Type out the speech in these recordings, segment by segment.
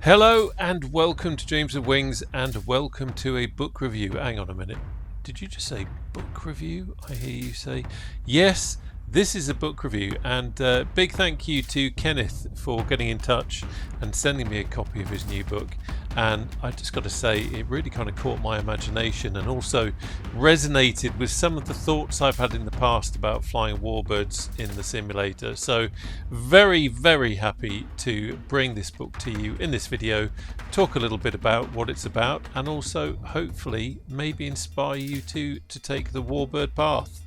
Hello and welcome to Dreams of Wings and welcome to a book review. Hang on a minute. Did you just say book review? I hear you say. Yes, this is a book review, and big thank you to Kenneth for getting in touch and sending me a copy of his new book. And I just got to say, it really kind of caught my imagination and also resonated with some of the thoughts I've had in the past about flying warbirds in the simulator. So very, very happy to bring this book to you in this video, talk a little bit about what it's about, and also hopefully maybe inspire you to take the warbird path.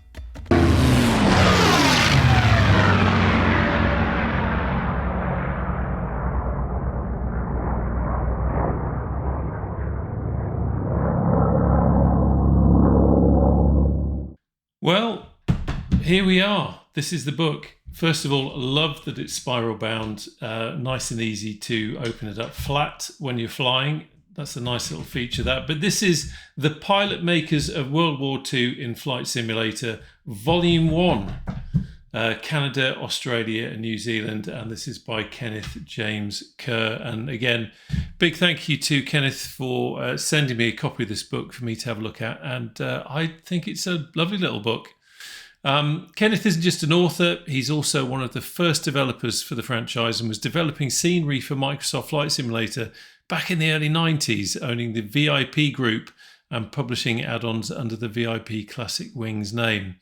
Well, here we are. This is the book. First of all, love that it's spiral bound, nice and easy to open it up flat when you're flying. That's a nice little feature, that. But this is The Pilot Makers of World War II in Flight Simulator, Volume 1, Canada, Australia and New Zealand. And this is by Kenneth James Kerr. And again, big thank you to Kenneth for sending me a copy of this book for me to have a look at. And I think it's a lovely little book. Kenneth isn't just an author, he's also one of the first developers for the franchise and was developing scenery for Microsoft Flight Simulator back in the early 90s, owning the VIP group and publishing add-ons under the VIP Classic Wings name.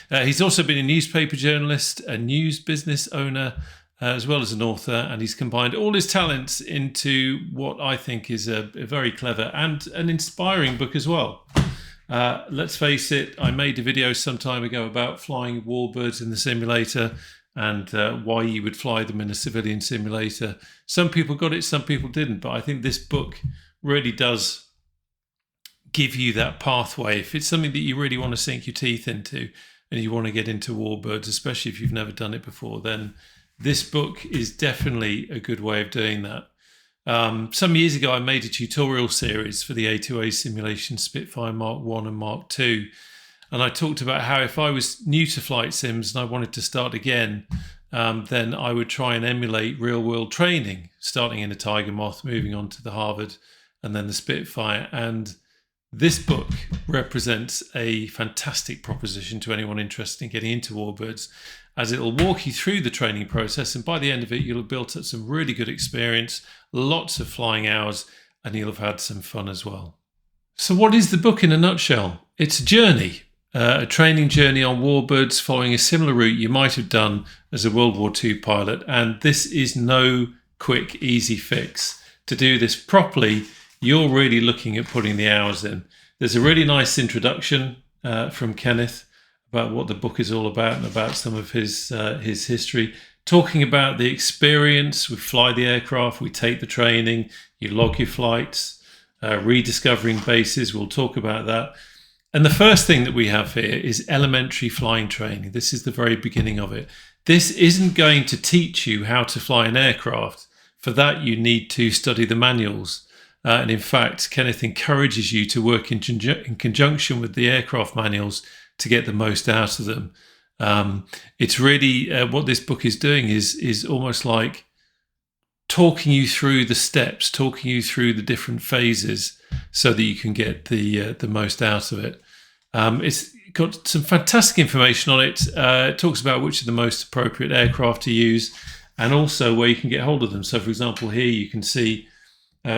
He's also been a newspaper journalist, a news business owner, as well as an author, and he's combined all his talents into what I think is a very clever and an inspiring book as well. Let's face it, I made a video some time ago about flying warbirds in the simulator and why you would fly them in a civilian simulator. Some people got it, some people didn't, but I think this book really does give you that pathway. If it's something that you really want to sink your teeth into and you want to get into warbirds, especially if you've never done it before, then this book is definitely a good way of doing that. Some years ago, I made a tutorial series for the A2A simulation Spitfire Mark 1 and Mark 2. And I talked about how if I was new to flight sims and I wanted to start again, then I would try and emulate real world training, starting in a Tiger Moth, moving on to the Harvard and then the Spitfire. And this book represents a fantastic proposition to anyone interested in getting into warbirds, as it'll walk you through the training process, and by the end of it you'll have built up some really good experience, lots of flying hours, and you'll have had some fun as well. So what is the book in a nutshell? It's a journey, a training journey on warbirds following a similar route you might have done as a World War II pilot, and this is no quick, easy fix. To do this properly, you're really looking at putting the hours in. There's a really nice introduction from Kenneth about what the book is all about and about some of his history, talking about the experience. We fly the aircraft, we take the training, you log your flights, rediscovering bases, we'll talk about that. And the first thing that we have here is elementary flying training. This is the very beginning of it. This isn't going to teach you how to fly an aircraft. For that, you need to study the manuals. And in fact, Kenneth encourages you to work in conjunction with the aircraft manuals to get the most out of them. It's really what this book is doing is almost like talking you through the steps, talking you through the different phases so that you can get the most out of it. It's got some fantastic information on it. It talks about which are the most appropriate aircraft to use and also where you can get hold of them. So for example, here you can see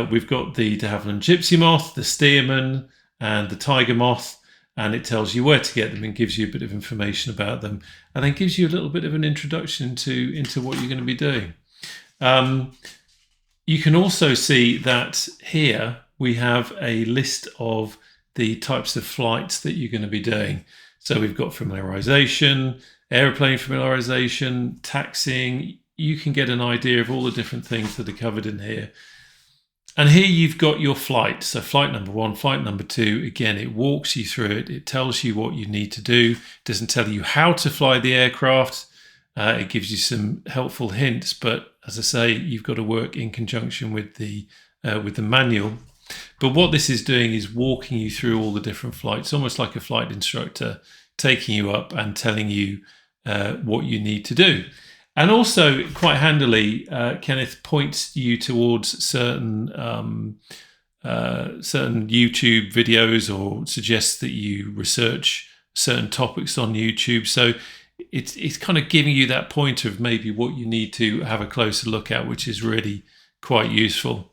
we've got the de Havilland Gypsy Moth, the Stearman and the Tiger Moth. And it tells you where to get them and gives you a bit of information about them, and then gives you a little bit of an introduction into what you're going to be doing. You can also see that here we have a list of the types of flights that you're going to be doing. So we've got familiarization, aeroplane familiarization, taxiing. You can get an idea of all the different things that are covered in here. And here you've got your flight. So flight number 1, flight number 2, again, it walks you through it. It tells you what you need to do. It doesn't tell you how to fly the aircraft. It gives you some helpful hints. But as I say, you've got to work in conjunction with the manual. But what this is doing is walking you through all the different flights, almost like a flight instructor, taking you up and telling you what you need to do. And also, quite handily, Kenneth points you towards certain YouTube videos, or suggests that you research certain topics on YouTube. So it's kind of giving you that pointer of maybe what you need to have a closer look at, which is really quite useful.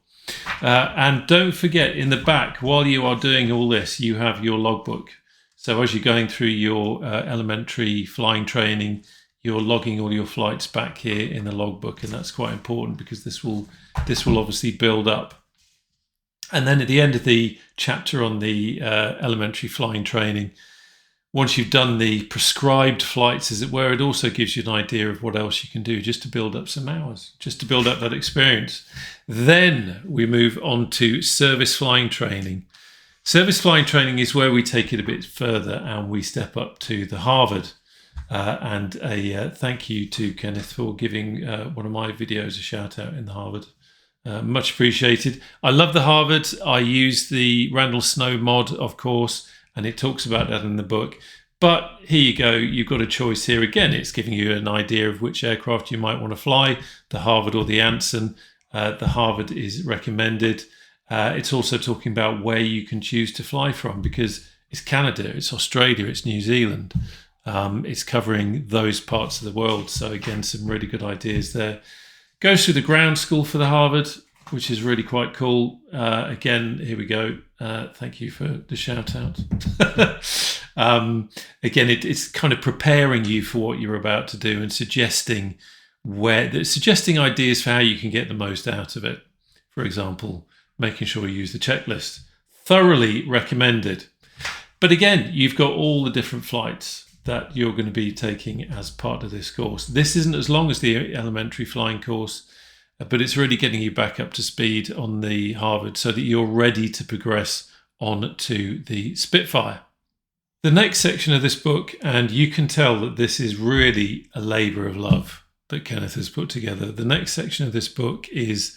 And don't forget, in the back, while you are doing all this, you have your logbook. So as you're going through your elementary flying training, you're logging all your flights back here in the logbook, and that's quite important because this will obviously build up. And then at the end of the chapter on the elementary flying training, once you've done the prescribed flights, as it were, it also gives you an idea of what else you can do just to build up some hours, just to build up that experience. Then we move on to service flying training. Service flying training is where we take it a bit further and we step up to the Harvard. And a thank you to Kenneth for giving one of my videos a shout out in the Harvard. Much appreciated. I love the Harvard. I use the Randall Snow mod, of course, and it talks about that in the book. But here you go. You've got a choice here. Again, it's giving you an idea of which aircraft you might want to fly, the Harvard or the Anson. The Harvard is recommended. It's also talking about where you can choose to fly from, because it's Canada, it's Australia, it's New Zealand. It's covering those parts of the world. So again, some really good ideas there. Goes through the ground school for the Harvard, which is really quite cool. Again, here we go. Thank you for the shout out. Again, it's kind of preparing you for what you're about to do and suggesting ideas for how you can get the most out of it. For example, making sure you use the checklist. Thoroughly recommended. But again, you've got all the different flights that you're going to be taking as part of this course. This isn't as long as the elementary flying course, but it's really getting you back up to speed on the Harvard so that you're ready to progress on to the Spitfire. The next section of this book, and you can tell that this is really a labour of love that Kenneth has put together. The next section of this book is,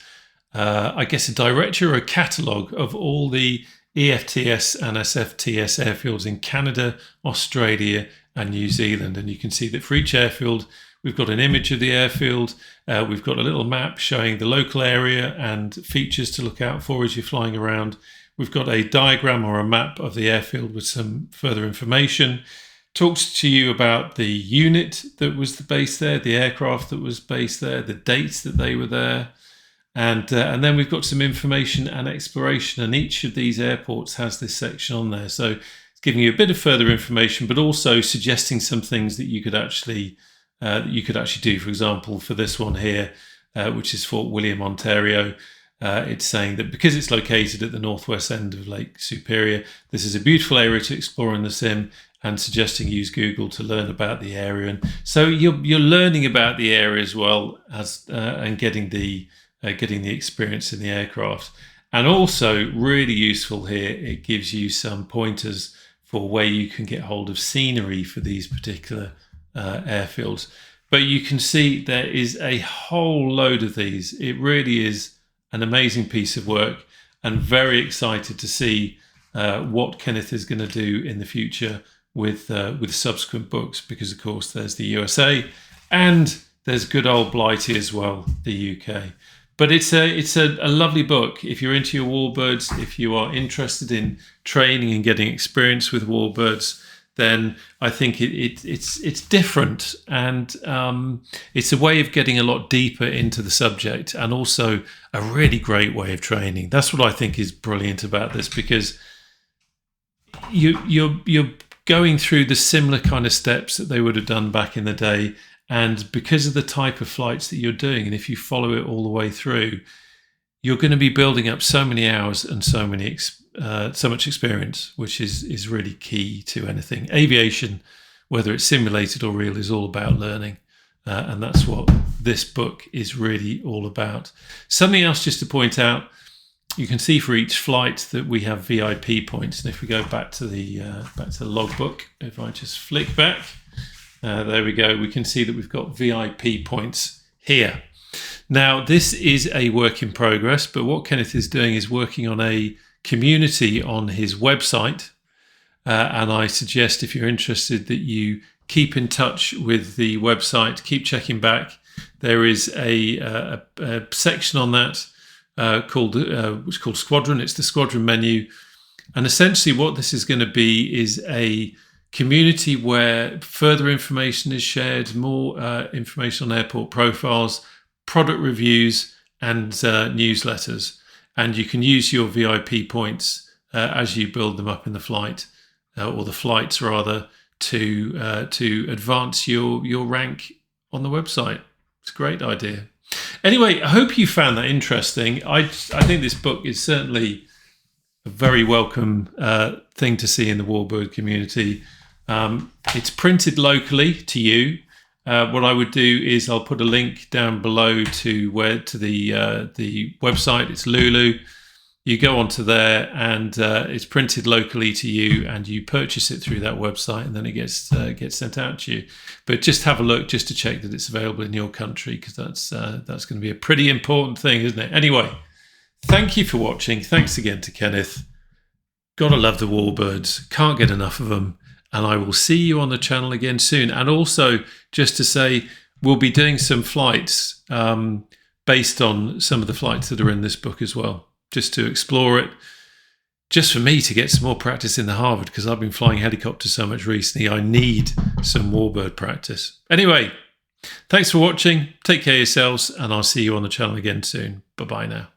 I guess, a directory or a catalogue of all the EFTS and SFTS airfields in Canada, Australia, and New Zealand. And you can see that for each airfield, we've got an image of the airfield. We've got a little map showing the local area and features to look out for as you're flying around. We've got a diagram or a map of the airfield with some further information. Talks to you about the unit that was based there, the aircraft that was based there, the dates that they were there. And then we've got some information and exploration, and each of these airports has this section on there. So it's giving you a bit of further information, but also suggesting some things that you could actually do. For example, for this one here, which is Fort William, Ontario, it's saying that because it's located at the northwest end of Lake Superior, this is a beautiful area to explore in the sim, and suggesting use Google to learn about the area. And so you're learning about the area as well as and getting the experience in the aircraft. And also really useful here, it gives you some pointers for where you can get hold of scenery for these particular airfields. But you can see there is a whole load of these. It really is an amazing piece of work, and very excited to see what Kenneth is going to do in the future with subsequent books, because of course there's the USA and there's good old Blighty as well, the UK. But it's a lovely book if you're into your warbirds. If you are interested in training and getting experience with warbirds, then I think it's different, and it's a way of getting a lot deeper into the subject, and also a really great way of training. That's what I think is brilliant about this, because you're going through the similar kind of steps that they would have done back in the day. And because of the type of flights that you're doing, and if you follow it all the way through, you're going to be building up so many hours and so much experience, which is really key to anything. Aviation, whether it's simulated or real, is all about learning. And that's what this book is really all about. Something else just to point out, you can see for each flight that we have VIP points. And if we go back to the logbook, if I just flick back, there we go. We can see that we've got VIP points here. Now, this is a work in progress, but what Kenneth is doing is working on a community on his website. And I suggest, if you're interested, that you keep in touch with the website, keep checking back. there is a section on that which is called Squadron. It's the Squadron menu. And essentially what this is going to be is a community where further information is shared, more information on airport profiles, product reviews, and newsletters. And you can use your VIP points as you build them up in the flight, or the flights rather, to advance your rank on the website. It's a great idea. Anyway, I hope you found that interesting. I think this book is certainly a very welcome thing to see in the warbird community. It's printed locally to you. What I would do is I'll put a link down below to the website. It's Lulu. You go onto there, and it's printed locally to you, and you purchase it through that website, and then it gets sent out to you. But just have a look just to check that it's available in your country, because that's going to be a pretty important thing, isn't it? Anyway, thank you for watching. Thanks again to Kenneth. Gotta love the warbirds. Can't get enough of them. And I will see you on the channel again soon. And also, just to say, we'll be doing some flights based on some of the flights that are in this book as well, just to explore it, just for me to get some more practice in the Harvard, because I've been flying helicopters so much recently. I need some warbird practice. Anyway, thanks for watching. Take care of yourselves, and I'll see you on the channel again soon. Bye-bye now.